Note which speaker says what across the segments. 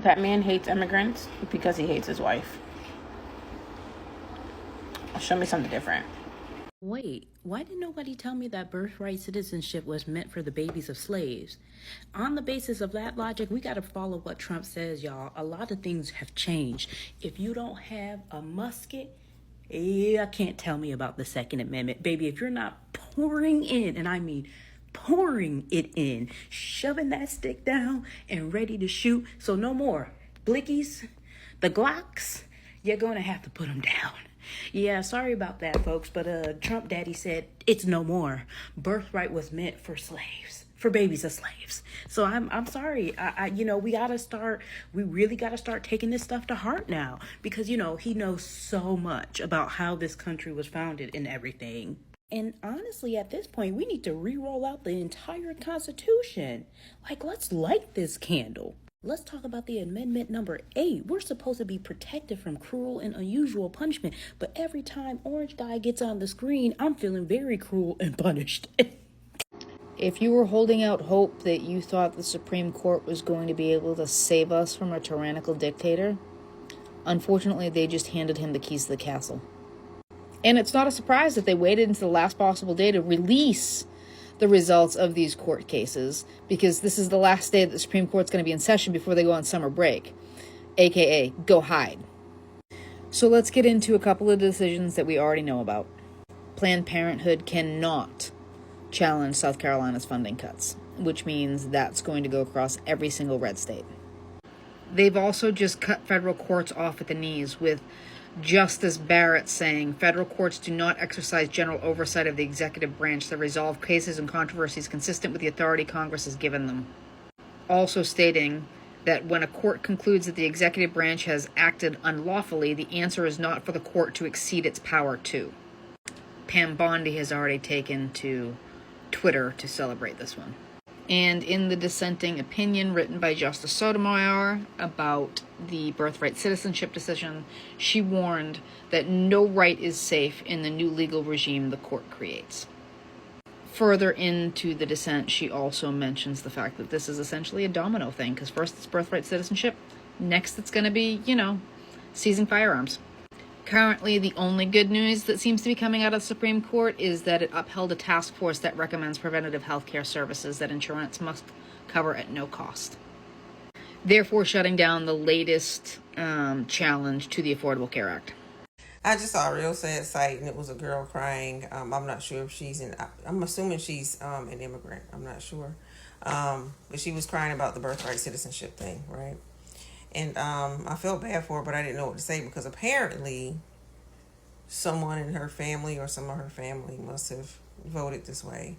Speaker 1: That man hates immigrants because he hates his wife. Show me something different.
Speaker 2: Wait, why did nobody tell me that birthright citizenship was meant for the babies of slaves? On the basis of that logic, we gotta follow what Trump says, y'all. A lot of things have changed. If you don't have a musket, can't tell me about the Second Amendment. Baby, if you're not pouring in, and I mean pouring it in, shoving that stick down and ready to shoot, so no more blickies, the Glocks, you're gonna have to put them down. Yeah, sorry about that, folks, but Trump daddy said it's no more. Birthright was meant for slaves, for babies of slaves. So I'm sorry. We really gotta start taking this stuff to heart now, because he knows so much about how this country was founded and everything. And honestly, at this point, we need to re-roll out the entire Constitution. Like, let's light this candle. Let's talk about the amendment number 8. We're supposed to be protected from cruel and unusual punishment, but every time Orange Guy gets on the screen, I'm feeling very cruel and punished.
Speaker 3: If you were holding out hope that you thought the Supreme Court was going to be able to save us from a tyrannical dictator, unfortunately, they just handed him the keys to the castle. And it's not a surprise that they waited until the last possible day to release the results of these court cases, because this is the last day that the Supreme Court's going to be in session before they go on summer break, aka go hide. So let's get into a couple of decisions that we already know about. Planned Parenthood cannot challenge South Carolina's funding cuts, which means that's going to go across every single red state. They've also just cut federal courts off at the knees, with Justice Barrett saying federal courts do not exercise general oversight of the executive branch that resolve cases and controversies consistent with the authority Congress has given them. Also stating that when a court concludes that the executive branch has acted unlawfully, the answer is not for the court to exceed its power to. Pam Bondi has already taken to Twitter to celebrate this one. And in the dissenting opinion written by Justice Sotomayor about the birthright citizenship decision, she warned that no right is safe in the new legal regime the court creates. Further into the dissent, she also mentions the fact that this is essentially a domino thing, because first it's birthright citizenship, next it's going to be, seizing firearms. Currently, the only good news that seems to be coming out of the Supreme Court is that it upheld a task force that recommends preventative health care services that insurance must cover at no cost, therefore shutting down the latest challenge to the Affordable Care Act.
Speaker 4: I just saw a real sad sight, and it was a girl crying. I'm not sure if I'm assuming she's an immigrant. I'm not sure. But she was crying about the birthright citizenship thing, right? And I felt bad for her, but I didn't know what to say, because apparently someone in her family or some of her family must have voted this way.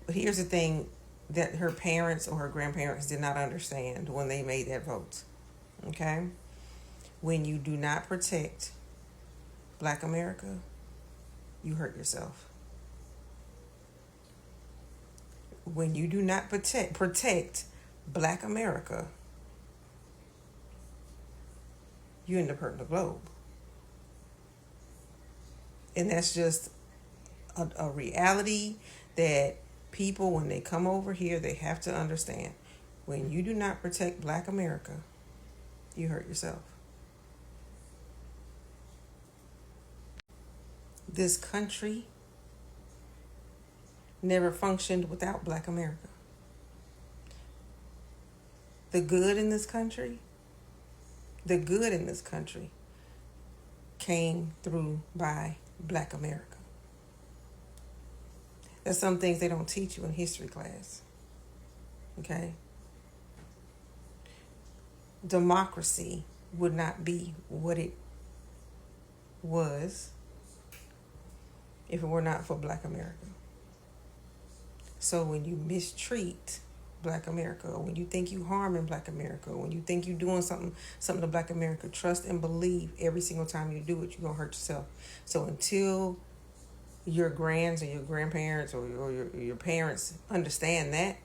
Speaker 4: But here's the thing that her parents or her grandparents did not understand when they made that vote. Okay? When you do not protect Black America, you hurt yourself. When you do not protect Black America, you end up hurting the globe. And that's just a reality that people, when they come over here, they have to understand. When you do not protect Black America, you hurt yourself. This country never functioned without Black America. The good in this country came through by Black America. There's some things they don't teach you in history class. Okay? Democracy would not be what it was if it were not for Black America. So when you mistreat Black America, or when you think you harming Black America, or when you think you're doing something to Black America, trust and believe every single time you do it, you're going to hurt yourself. So until your grands or your grandparents or your parents understand that.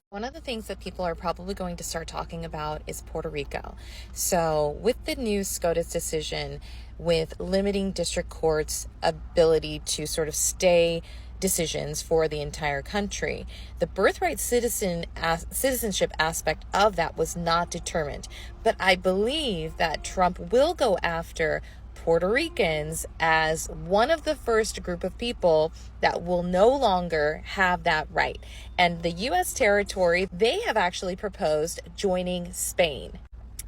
Speaker 5: One of the things that people are probably going to start talking about is Puerto Rico. So with the new SCOTUS decision, with limiting district courts' ability to sort of stay decisions for the entire country. The birthright citizenship aspect of that was not determined. But I believe that Trump will go after Puerto Ricans as one of the first group of people that will no longer have that right. And the U.S. territory, they have actually proposed joining Spain.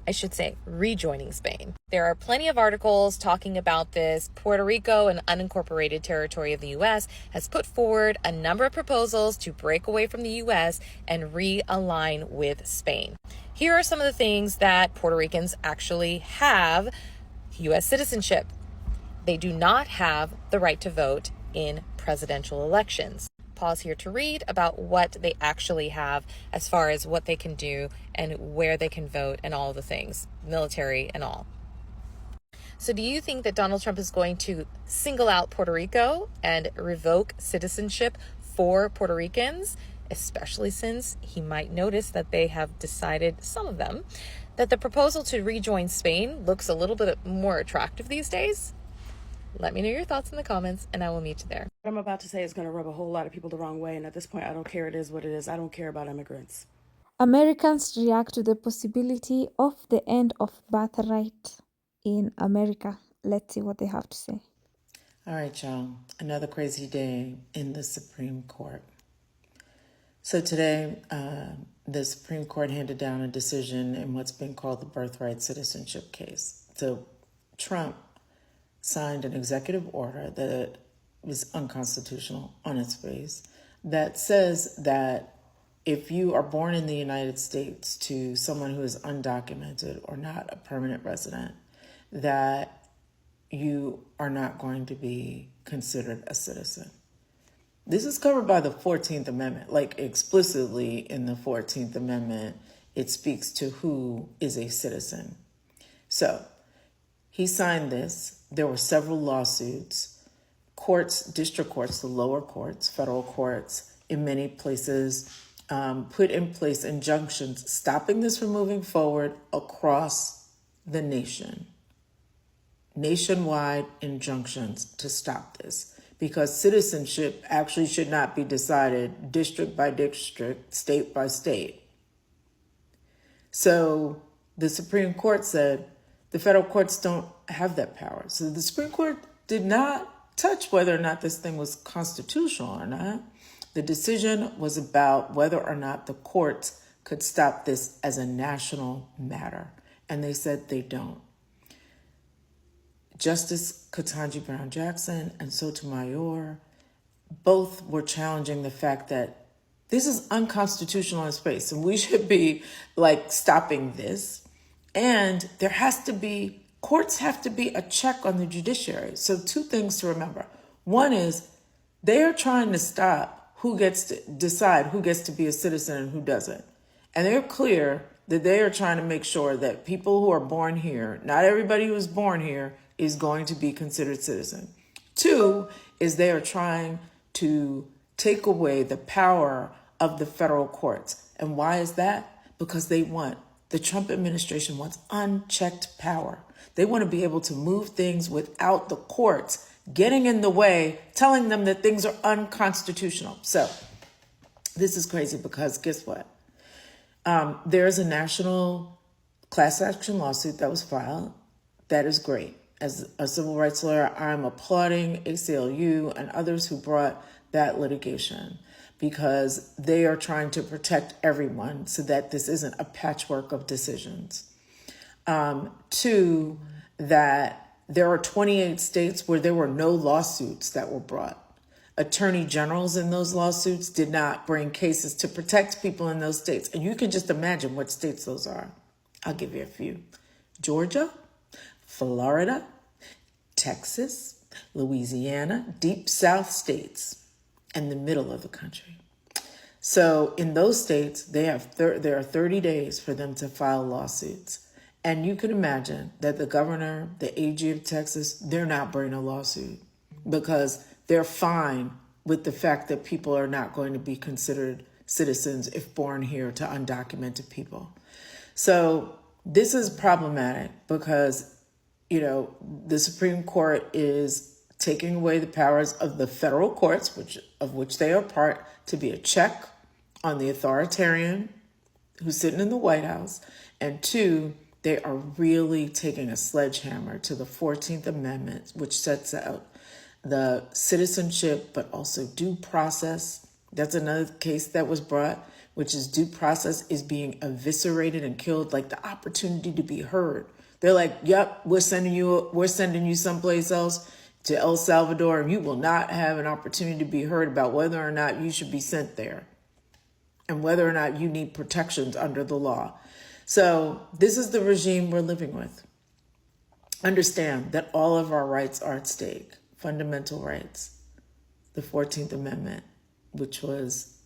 Speaker 5: I should say rejoining Spain. There are plenty of articles talking about this. Puerto Rico, an unincorporated territory of the U.S., has put forward a number of proposals to break away from the U.S. and realign with Spain. Here are some of the things that Puerto Ricans actually have: U.S. citizenship. They do not have the right to vote in presidential elections. Pause here to read about what they actually have as far as what they can do and where they can vote and all the things, military and all. So do you think that Donald Trump is going to single out Puerto Rico and revoke citizenship for Puerto Ricans, especially since he might notice that they have decided, some of them, that the proposal to rejoin Spain looks a little bit more attractive these days? Let me know your thoughts in the comments, and I will meet you there.
Speaker 6: What I'm about to say is going to rub a whole lot of people the wrong way, and at this point, I don't care. It is what it is. I don't care about immigrants.
Speaker 7: Americans react to the possibility of the end of birthright in America. Let's see what they have to say.
Speaker 8: All right, y'all. Another crazy day in the Supreme Court. So today, the Supreme Court handed down a decision in what's been called the Birthright Citizenship case. So Trump signed an executive order that is unconstitutional on its face that says that if you are born in the United States to someone who is undocumented or not a permanent resident, that you are not going to be considered a citizen. This is covered by the 14th Amendment, like explicitly in the 14th Amendment, it speaks to who is a citizen. So he signed this. There were several lawsuits. Courts, district courts, the lower courts, federal courts, in many places, put in place injunctions stopping this from moving forward across the nation. Nationwide injunctions to stop this, because citizenship actually should not be decided district by district, state by state. So the Supreme Court said the federal courts don't have that power. So the Supreme Court did not touch whether or not this thing was constitutional or not. The decision was about whether or not the courts could stop this as a national matter. And they said they don't. Justice Ketanji Brown Jackson and Sotomayor both were challenging the fact that this is unconstitutional in space and we should be like stopping this. And there has to be, courts have to be a check on the judiciary. So two things to remember. One is they are trying to stop who gets to decide who gets to be a citizen and who doesn't. And they're clear that they are trying to make sure that people who are born here, not everybody who is born here is going to be considered citizen. Two is they are trying to take away the power of the federal courts. And why is that? Because the Trump administration wants unchecked power. They want to be able to move things without the courts getting in the way, telling them that things are unconstitutional. So this is crazy because guess what? There's a national class action lawsuit that was filed. That is great. As a civil rights lawyer, I'm applauding ACLU and others who brought that litigation, because they are trying to protect everyone so that this isn't a patchwork of decisions. Two, that there are 28 states where there were no lawsuits that were brought. Attorney generals in those lawsuits did not bring cases to protect people in those states. And you can just imagine what states those are. I'll give you a few. Georgia, Florida, Texas, Louisiana, deep South states, and the middle of the country. So in those states, there are 30 days for them to file lawsuits. And you can imagine that the governor, the AG of Texas, they're not bringing a lawsuit because they're fine with the fact that people are not going to be considered citizens if born here to undocumented people. So this is problematic because, the Supreme Court is taking away the powers of the federal courts, of which they are part, to be a check on the authoritarian who's sitting in the White House. And two, they are really taking a sledgehammer to the 14th Amendment, which sets out the citizenship, but also due process. That's another case that was brought, which is due process is being eviscerated and killed, like the opportunity to be heard. They're like, yep, we're sending you someplace else, to El Salvador, and you will not have an opportunity to be heard about whether or not you should be sent there and whether or not you need protections under the law. So this is the regime we're living with. Understand that all of our rights are at stake, fundamental rights. The 14th Amendment, which was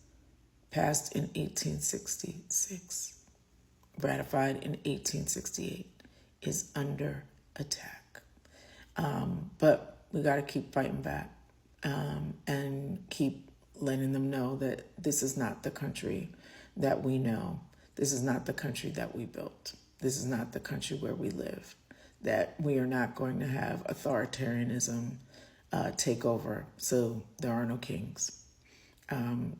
Speaker 8: passed in 1866, ratified in 1868, is under attack. But we got to keep fighting back and keep letting them know that this is not the country that we know. This is not the country that we built. This is not the country where we live. That we are not going to have authoritarianism take over. So there are no kings.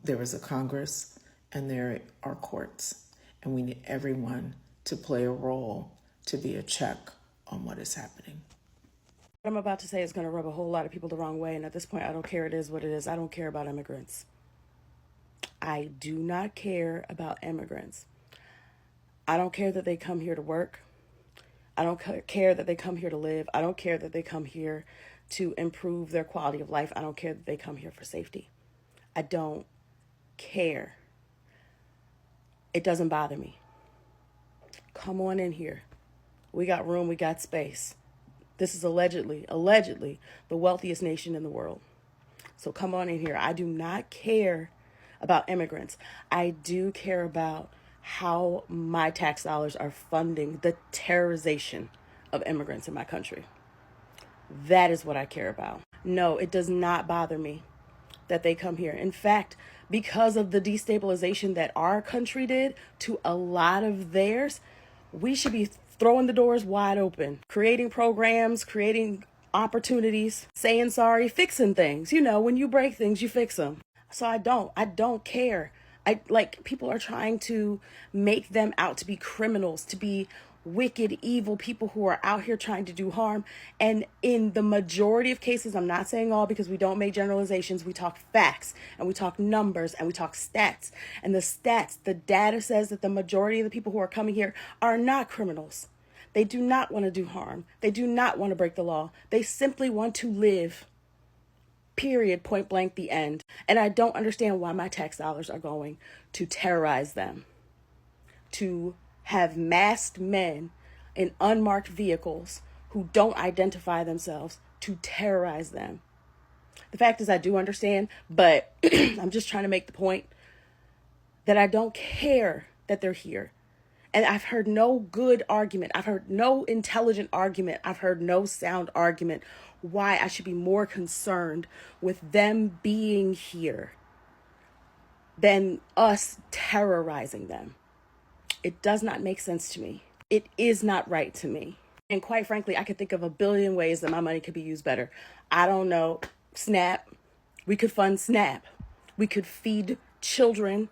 Speaker 8: There is a Congress and there are courts. And we need everyone to play a role to be a check on what is happening.
Speaker 6: What I'm about to say is going to rub a whole lot of people the wrong way, and at this point, I don't care. It is what it is. I don't care about immigrants. I do not care about immigrants. I don't care that they come here to work. I don't care that they come here to live. I don't care that they come here to improve their quality of life. I don't care that they come here for safety. I don't care. It doesn't bother me. Come on in here. We got room, we got space. This is allegedly the wealthiest nation in the world. So come on in here. I do not care about immigrants. I do care about how my tax dollars are funding the terrorization of immigrants in my country. That is what I care about. No, it does not bother me that they come here. In fact, because of the destabilization that our country did to a lot of theirs, we should be throwing the doors wide open, creating programs, creating opportunities, saying sorry, fixing things. You know, when you break things, you fix them. So I don't care. People are trying to make them out to be criminals, to be wicked, evil people who are out here trying to do harm. And in the majority of cases, I'm not saying all because we don't make generalizations, we talk facts and we talk numbers and we talk stats. And the data says that the majority of the people who are coming here are not criminals. They do not want to do harm. They do not want to break the law. They simply want to live. Period, point blank, the end. And I don't understand why my tax dollars are going to terrorize them, to have masked men in unmarked vehicles who don't identify themselves, to terrorize them. The fact is, I do understand, but I'm just trying to make the point that I don't care that they're here. And I've heard no good argument. I've heard no intelligent argument. I've heard no sound argument why I should be more concerned with them being here than us terrorizing them. It does not make sense to me. It is not right to me. And quite frankly, I could think of a billion ways that my money could be used better. I don't know. SNAP. We could fund SNAP. We could feed children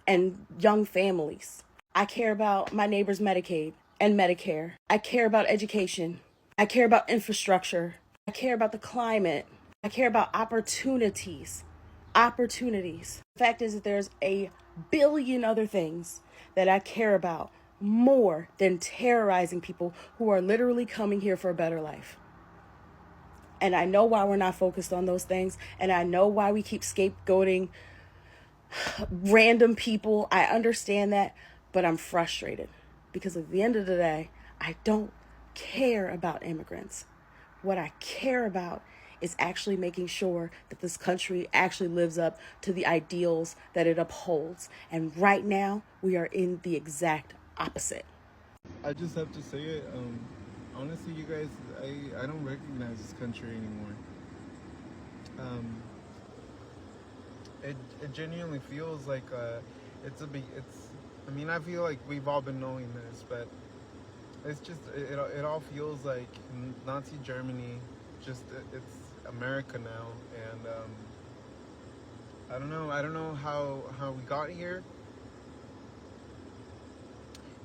Speaker 6: and young families. I care about my neighbor's Medicaid and Medicare. I care about education. I care about infrastructure. I care about the climate. I care about opportunities. The fact is that there's a billion other things that I care about more than terrorizing people who are literally coming here for a better life. And I know why we're not focused on those things. And I know why we keep scapegoating random people. I understand that, but I'm frustrated because at the end of the day, I don't care about immigrants. What I care about is actually making sure that this country actually lives up to the ideals that it upholds. And right now, we are in the exact opposite.
Speaker 9: I just have to say it. Honestly, you guys, I don't recognize this country anymore. It genuinely feels like I feel like we've all been knowing this, but it's just it all feels like Nazi Germany. America now, and I don't know. I don't know how we got here,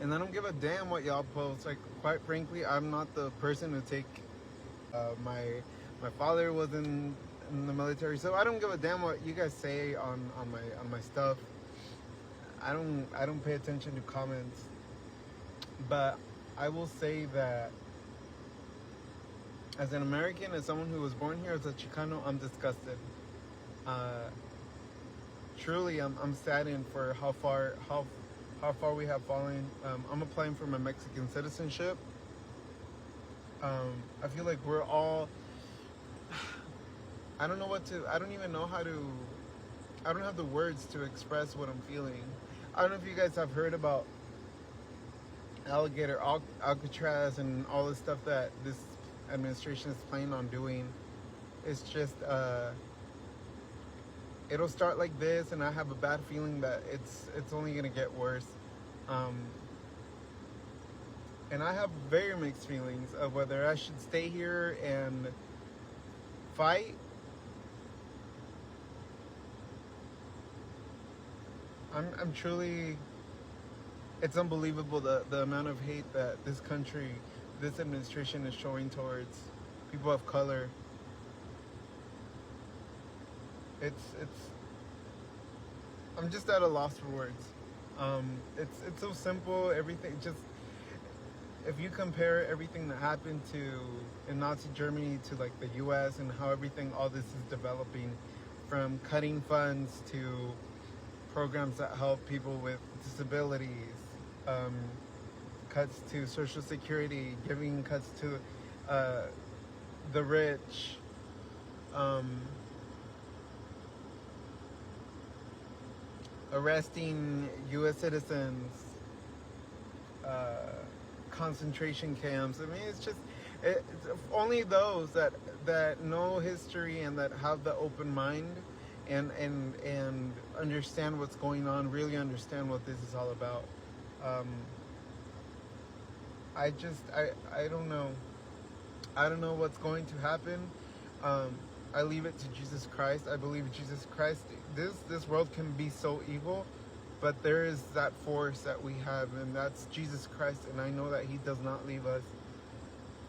Speaker 9: and I don't give a damn what y'all post. Like, quite frankly, I'm not the person to take. My father was in the military, so I don't give a damn what you guys say on my stuff. I don't pay attention to comments, but I will say that as an American, as someone who was born here, as a Chicano, I'm disgusted. Truly, I'm saddened for how far we have fallen. I'm applying for my Mexican citizenship. I feel like we're all. I don't know what to. I don't even know how to. I don't have the words to express what I'm feeling. I don't know if you guys have heard about alligator Alcatraz and all the stuff that this administration is planning on doing. It's just it'll start like this, and I have a bad feeling that it's only gonna get worse. And I have very mixed feelings of whether I should stay here and fight. I'm truly. It's unbelievable the amount of hate that this country, this administration is showing towards people of color. It's I'm just at a loss for words. It's so simple. Everything just, if you compare everything that happened in Nazi Germany to like the U.S. and how all this is developing, from cutting funds to programs that help people with disabilities, cuts to Social Security, giving cuts to the rich, arresting U.S. citizens, concentration camps. I mean, it's only those that know history and that have the open mind and understand what's going on, really understand what this is all about. I don't know. I don't know what's going to happen. I leave it to Jesus Christ. I believe Jesus Christ. This world can be so evil, but there is that force that we have, and that's Jesus Christ, and I know that He does not leave us.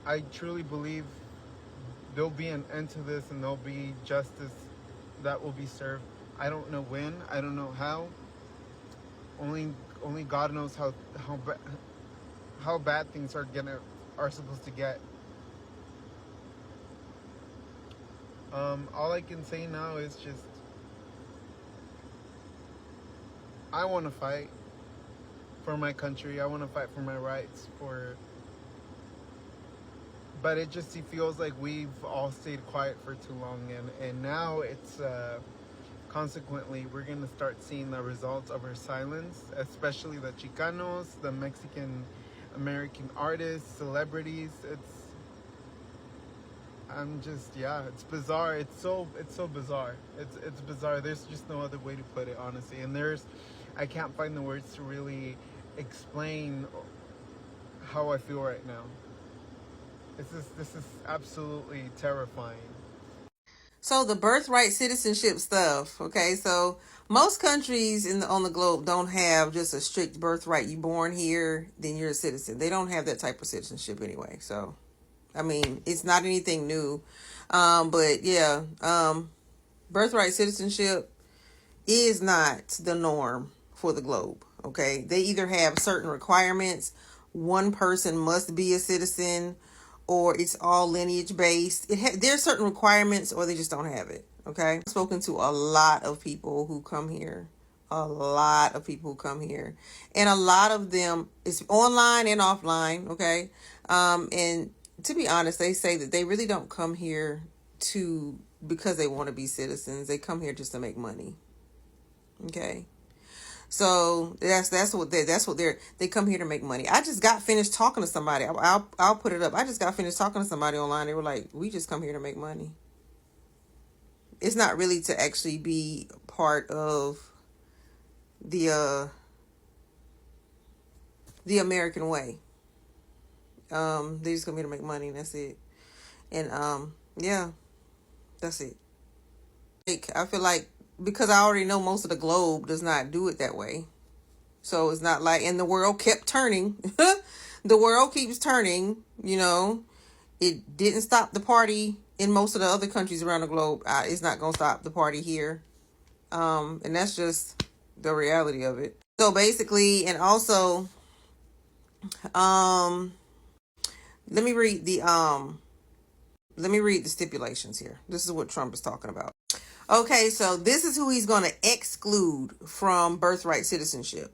Speaker 9: I truly believe there'll be an end to this, and there'll be justice that will be served. I don't know when. I don't know how. Only God knows how bad things are supposed to get. All I can say now is just, I want to fight for my country. I want to fight for my rights. But it feels like we've all stayed quiet for too long, and now it's consequently we're gonna start seeing the results of our silence, especially the Chicanos, the Mexican American artists, celebrities. It's bizarre. It's so bizarre. It's bizarre. There's just no other way to put it, honestly. And I can't find the words to really explain how I feel right now. This is absolutely terrifying.
Speaker 4: So the birthright citizenship stuff, okay? So most countries on the globe don't have just a strict birthright. You born here, then you're a citizen. They don't have that type of citizenship anyway. So, I mean, it's not anything new. But yeah, birthright citizenship is not the norm for the globe, okay? They either have certain requirements. One person must be a citizen, or it's all lineage based. There's certain requirements, or they just don't have it. Okay, I've spoken to a lot of people who come here, and a lot of them is online and offline. Okay, and to be honest, they say that they really don't come here because they want to be citizens. They come here just to make money. Okay. So that's what they come here to make money. I just got finished talking to somebody. I'll put it up. I just got finished talking to somebody online. They were like, "We just come here to make money. It's not really to actually be part of the American way. They just come here to make money, and that's it." And yeah, That's it. Like, I feel like because I already know most of the globe does not do it that way. So it's not like, and the world kept turning. The world keeps turning, you know. It didn't stop the party in most of the other countries around the globe. It's not going to stop the party here. And that's just the reality of it. So basically, and also, let me read the stipulations here. This is what Trump is talking about. Okay, so this is who he's going to exclude from birthright citizenship.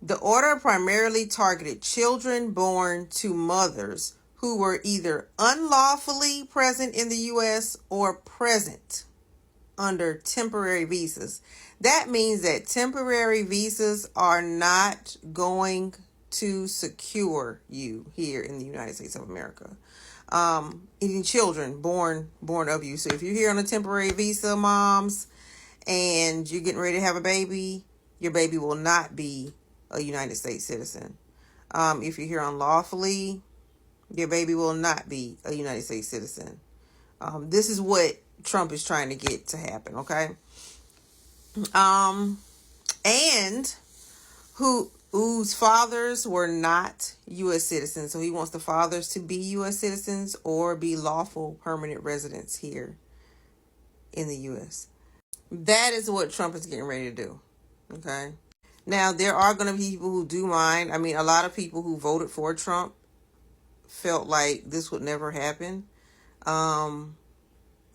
Speaker 4: The order primarily targeted children born to mothers who were either unlawfully present in the U.S. or present under temporary visas. That means that temporary visas are not going to secure you here in the United States of America. Any children born of you. So if you're here on a temporary visa, moms, and you're getting ready to have a baby, your baby will not be a United States citizen. If you're here unlawfully, your baby will not be a United States citizen. This is what Trump is trying to get to happen, okay? And whose fathers were not U.S. citizens. So he wants the fathers to be U.S. citizens or be lawful permanent residents here in the U.S. That is what Trump is getting ready to do, okay? Now, there are going to be people who do mind. I mean, a lot of people who voted for Trump felt like this would never happen. And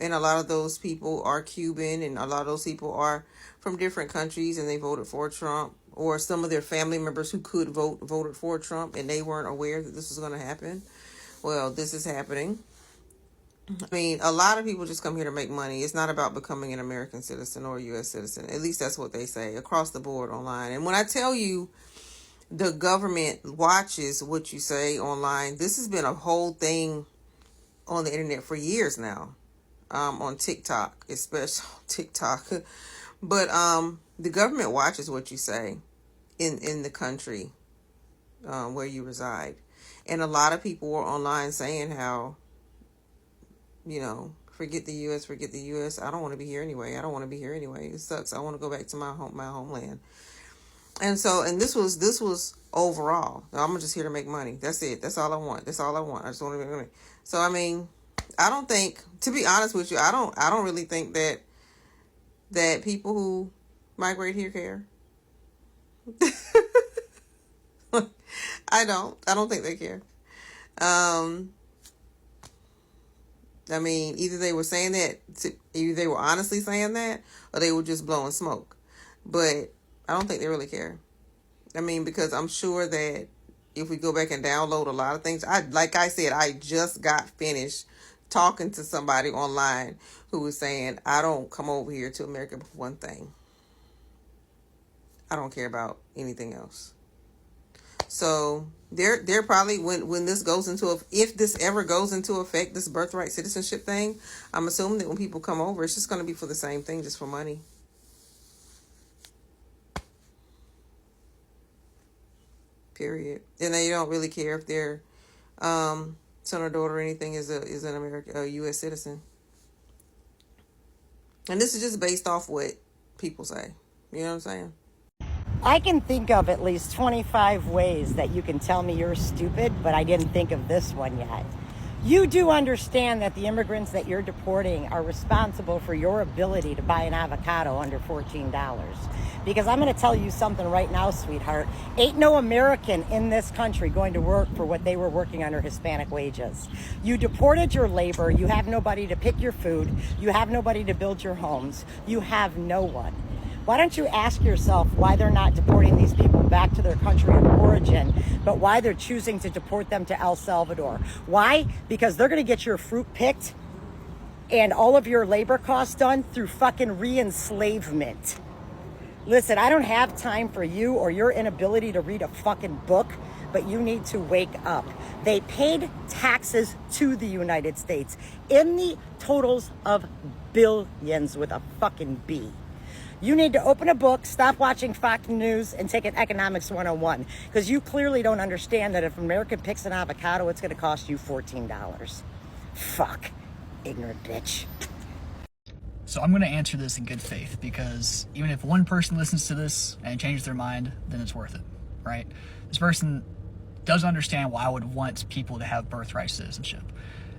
Speaker 4: a lot of those people are Cuban, and a lot of those people are from different countries, and they voted for Trump. Or some of their family members who could voted for Trump, and they weren't aware that this was going to happen. Well, this is happening. I mean, a lot of people just come here to make money. It's not about becoming an American citizen or a U.S. citizen. At least that's what they say across the board online. And when I tell you the government watches what you say online, this has been a whole thing on the internet for years now. On TikTok, especially TikTok. But the government watches what you say in the country where you reside. And a lot of people were online saying how, forget the U.S., forget the U.S. I don't want to be here anyway. I don't want to be here anyway. It sucks. I want to go back to my homeland. And so, and this was overall. I'm just here to make money. That's it. That's all I want. That's all I want. I just want to make money. So, I mean, I don't think, to be honest with you, I don't really think that people who migrate here care. I don't think they care. I mean, either they were saying that, either they were honestly saying that, or they were just blowing smoke. But I don't think they really care. I mean, because I'm sure that if we go back and download a lot of things, like I said, I just got finished talking to somebody online who was saying, I don't come over here to America for one thing. I don't care about anything else. So they're probably, when this goes into, if this ever goes into effect, this birthright citizenship thing, I'm assuming that when people come over, it's just going to be for the same thing, just for money. Period. And they don't really care if their son or daughter or anything is an a U.S. citizen. And this is just based off what people say. You know what I'm saying?
Speaker 10: I can think of at least 25 ways that you can tell me you're stupid, but I didn't think of this one yet. You do understand that the immigrants that you're deporting are responsible for your ability to buy an avocado under $14. Because I'm going to tell you something right now, sweetheart. Ain't no American in this country going to work for what they were working under Hispanic wages. You deported your labor. You have nobody to pick your food. You have nobody to build your homes. You have no one. Why don't you ask yourself why they're not deporting these people back to their country of origin, but why they're choosing to deport them to El Salvador? Why? Because they're going to get your fruit picked and all of your labor costs done through fucking re-enslavement. Listen, I don't have time for you or your inability to read a fucking book, but you need to wake up. They paid taxes to the United States in the totals of billions with a fucking B. You need to open a book, stop watching Fox News, and take an economics 101. Because you clearly don't understand that if America picks an avocado, it's going to cost you $14. Fuck. Ignorant bitch.
Speaker 11: So I'm going to answer this in good faith, because even if one person listens to this and changes their mind, then it's worth it, right? This person doesn't understand why I would want people to have birthright citizenship.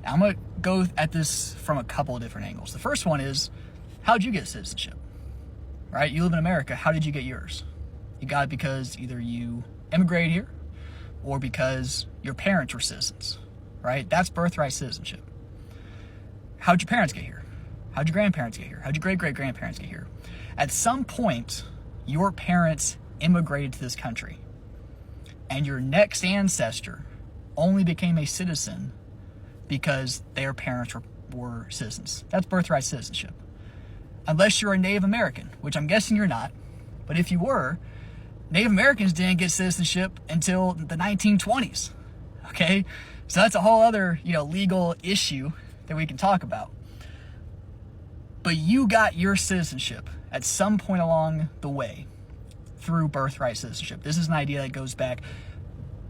Speaker 11: And I'm going to go at this from a couple of different angles. The first one is, how'd you get citizenship, right? You live in America. How did you get yours? You got it because either you immigrated here or because your parents were citizens, right? That's birthright citizenship. How'd your parents get here? How'd your grandparents get here? How'd your great-great-grandparents get here? At some point, your parents immigrated to this country, and your next ancestor only became a citizen because their parents were citizens. That's birthright citizenship. Unless you're a Native American, which I'm guessing you're not, but if you were, Native Americans didn't get citizenship until the 1920s, okay? So that's a whole other, legal issue that we can talk about. But you got your citizenship at some point along the way through birthright citizenship. This is an idea that goes back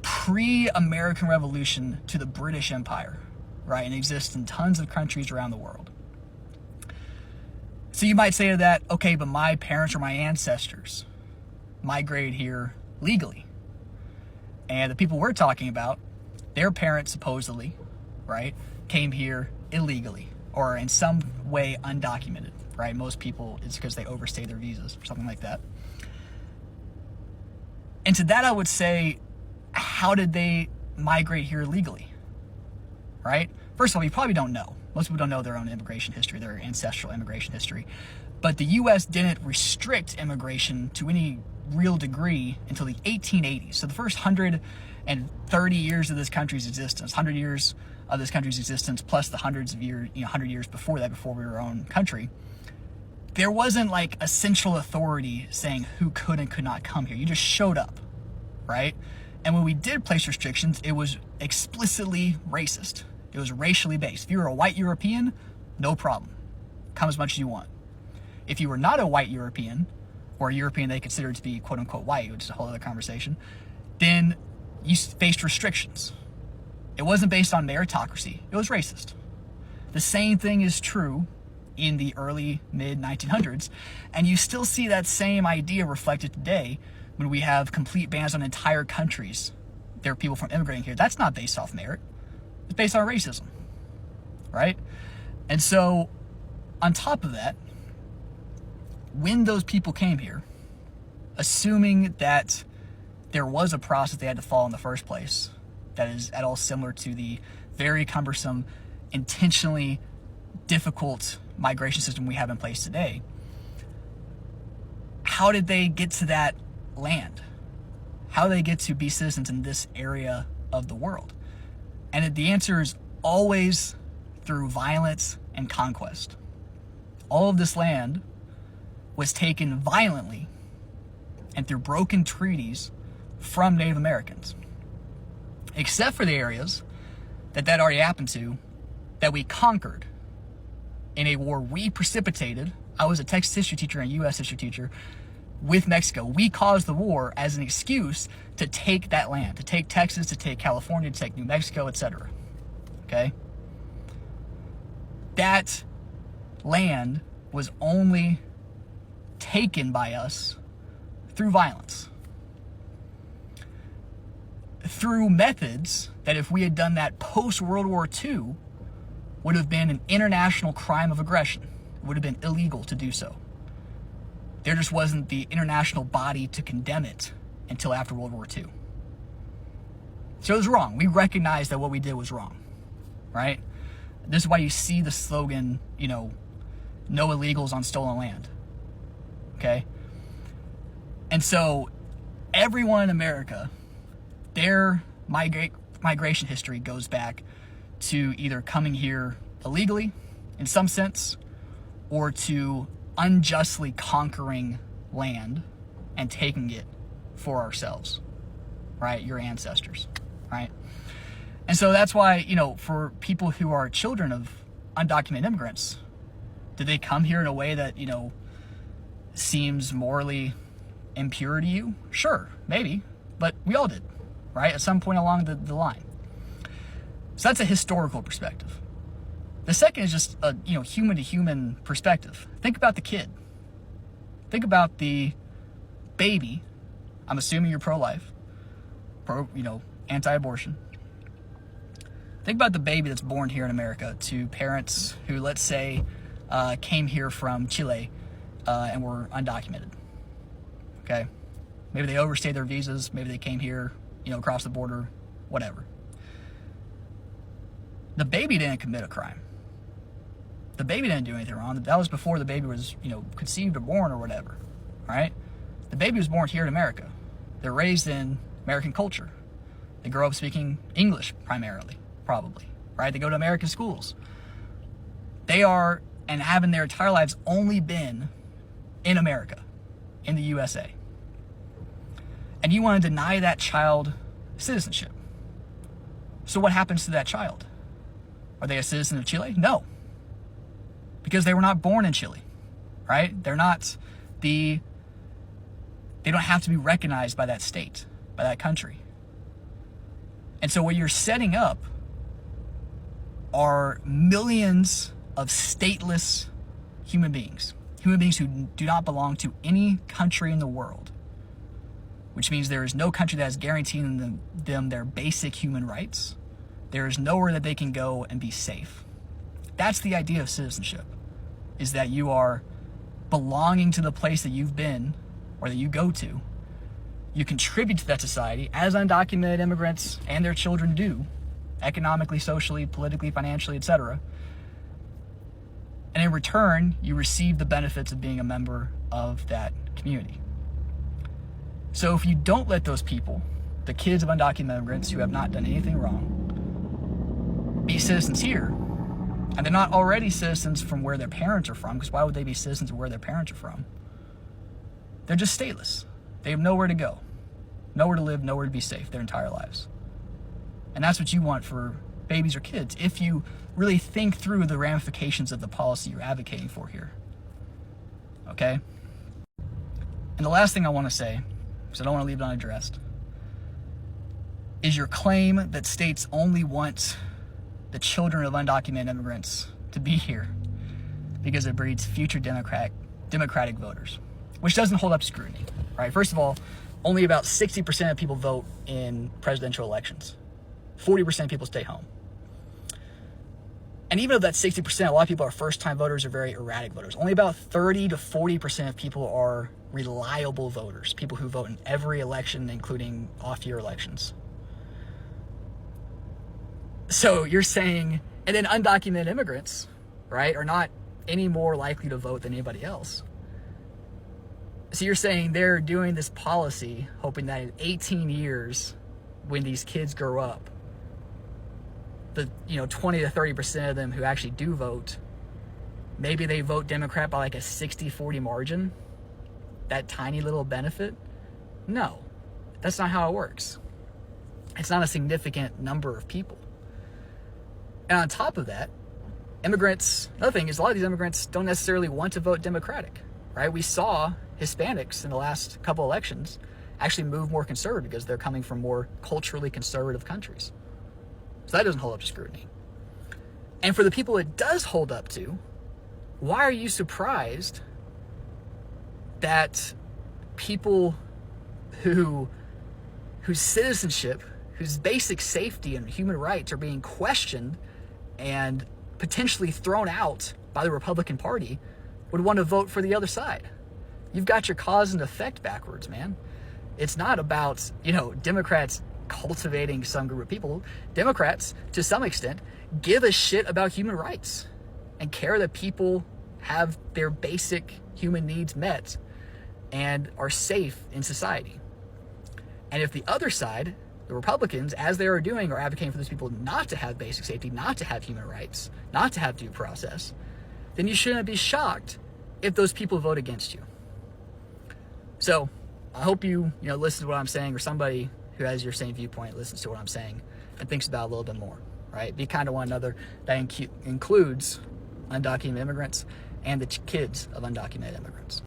Speaker 11: pre-American Revolution to the British Empire, right? And exists in tons of countries around the world. So you might say to that, okay, but my parents or my ancestors migrated here legally. And the people we're talking about, their parents supposedly, right, came here illegally or in some way undocumented, right? Most people, it's because they overstayed their visas or something like that. And to that I would say, how did they migrate here legally, right? First of all, you probably don't know. Most people don't know their own immigration history, their ancestral immigration history. But the U.S. didn't restrict immigration to any real degree until the 1880s. So the first 130 years of this country's existence, 100 years of this country's existence, plus the hundreds of years, 100 years before that, before we were our own country, there wasn't like a central authority saying who could and could not come here. You just showed up, right? And when we did place restrictions, it was explicitly racist. It was racially based. If you were a white European, no problem. Come as much as you want. If you were not a white European, or a European they considered to be quote unquote white, which is a whole other conversation, then you faced restrictions. It wasn't based on meritocracy. It was racist. The same thing is true in the early mid-1900s, and you still see that same idea reflected today when we have complete bans on entire countries. There are people from immigrating here. That's not based off merit. It's based on racism, right? And so, on top of that, when those people came here, assuming that there was a process they had to follow in the first place that is at all similar to the very cumbersome, intentionally difficult migration system we have in place today, how did they get to that land? How did they get to be citizens in this area of the world? And the answer is always through violence and conquest. All of this land was taken violently and through broken treaties from Native Americans, except for the areas that already happened to, that we conquered in a war we precipitated. I was a Texas history teacher and a U.S. history teacher with Mexico. We caused the war as an excuse to take that land, to take Texas, to take California, to take New Mexico, etc. Okay? That land was only taken by us through violence. Through methods that if we had done that post-World War II would have been an international crime of aggression. It would have been illegal to do so. There just wasn't the international body to condemn it until after World War II. So it was wrong. We recognized that what we did was wrong, right? This is why you see the slogan, no illegals on stolen land, okay? And so everyone in America, their migration history goes back to either coming here illegally, in some sense, or to unjustly conquering land and taking it for ourselves, right? Your ancestors, right? And so that's why, for people who are children of undocumented immigrants, did they come here in a way that, seems morally impure to you? Sure, maybe, but we all did, right? At some point along the line. So that's a historical perspective. The second is just a human to human perspective. Think about the kid. Think about the baby. I'm assuming you're pro-life, anti-abortion. Think about the baby that's born here in America to parents who, let's say, came here from Chile and were undocumented. Okay? Maybe they overstayed their visas. Maybe they came here, across the border, whatever. The baby didn't commit a crime. The baby didn't do anything wrong. That was before the baby was, conceived or born or whatever. All right? The baby was born here in America. They're raised in American culture. They grow up speaking English primarily, probably. Right? They go to American schools. They are, and have in their entire lives, only been in America, in the USA. And you want to deny that child citizenship. So what happens to that child? Are they a citizen of Chile? No. Because they were not born in Chile, right? They don't have to be recognized by that state, by that country. And so what you're setting up are millions of stateless human beings who do not belong to any country in the world, which means there is no country that is guaranteeing them their basic human rights. There is nowhere that they can go and be safe. That's the idea of citizenship, is that you are belonging to the place that you've been or that you go to. You contribute to that society as undocumented immigrants and their children do, economically, socially, politically, financially, etc. And in return, you receive the benefits of being a member of that community. So if you don't let those people, the kids of undocumented immigrants who have not done anything wrong, be citizens here, and they're not already citizens from where their parents are from, because why would they be citizens of where their parents are from? They're just stateless. They have nowhere to go, nowhere to live, nowhere to be safe their entire lives. And that's what you want for babies or kids, if you really think through the ramifications of the policy you're advocating for here. Okay? And the last thing I want to say, because I don't want to leave it unaddressed, is your claim that states only want the children of undocumented immigrants to be here because it breeds future democratic voters, which doesn't hold up to scrutiny. Right? First of all, only about 60% of people vote in presidential elections. 40% of people stay home. And even of that 60%, a lot of people are first-time voters or very erratic voters. Only about 30 to 40% of people are reliable voters, people who vote in every election, including off-year elections. So you're saying, and then undocumented immigrants, right, are not any more likely to vote than anybody else. So you're saying they're doing this policy hoping that in 18 years, when these kids grow up, the 20 to 30% of them who actually do vote, maybe they vote Democrat by like a 60-40 margin, that tiny little benefit? No, that's not how it works. It's not a significant number of people. And on top of that, immigrants, another thing is a lot of these immigrants don't necessarily want to vote Democratic, right? We saw Hispanics in the last couple elections actually move more conservative because they're coming from more culturally conservative countries. So that doesn't hold up to scrutiny. And for the people it does hold up to, why are you surprised that people whose citizenship, whose basic safety and human rights are being questioned and potentially thrown out by the Republican Party would want to vote for the other side? You've got your cause and effect backwards, man. It's not about, Democrats cultivating some group of people. Democrats, to some extent, give a shit about human rights and care that people have their basic human needs met and are safe in society. And if the other side, the Republicans, as they are doing, are advocating for those people not to have basic safety, not to have human rights, not to have due process, then you shouldn't be shocked if those people vote against you. So I hope you listen to what I'm saying, or somebody who has your same viewpoint listens to what I'm saying and thinks about it a little bit more, right? Be kind to one another. That includes undocumented immigrants and the kids of undocumented immigrants.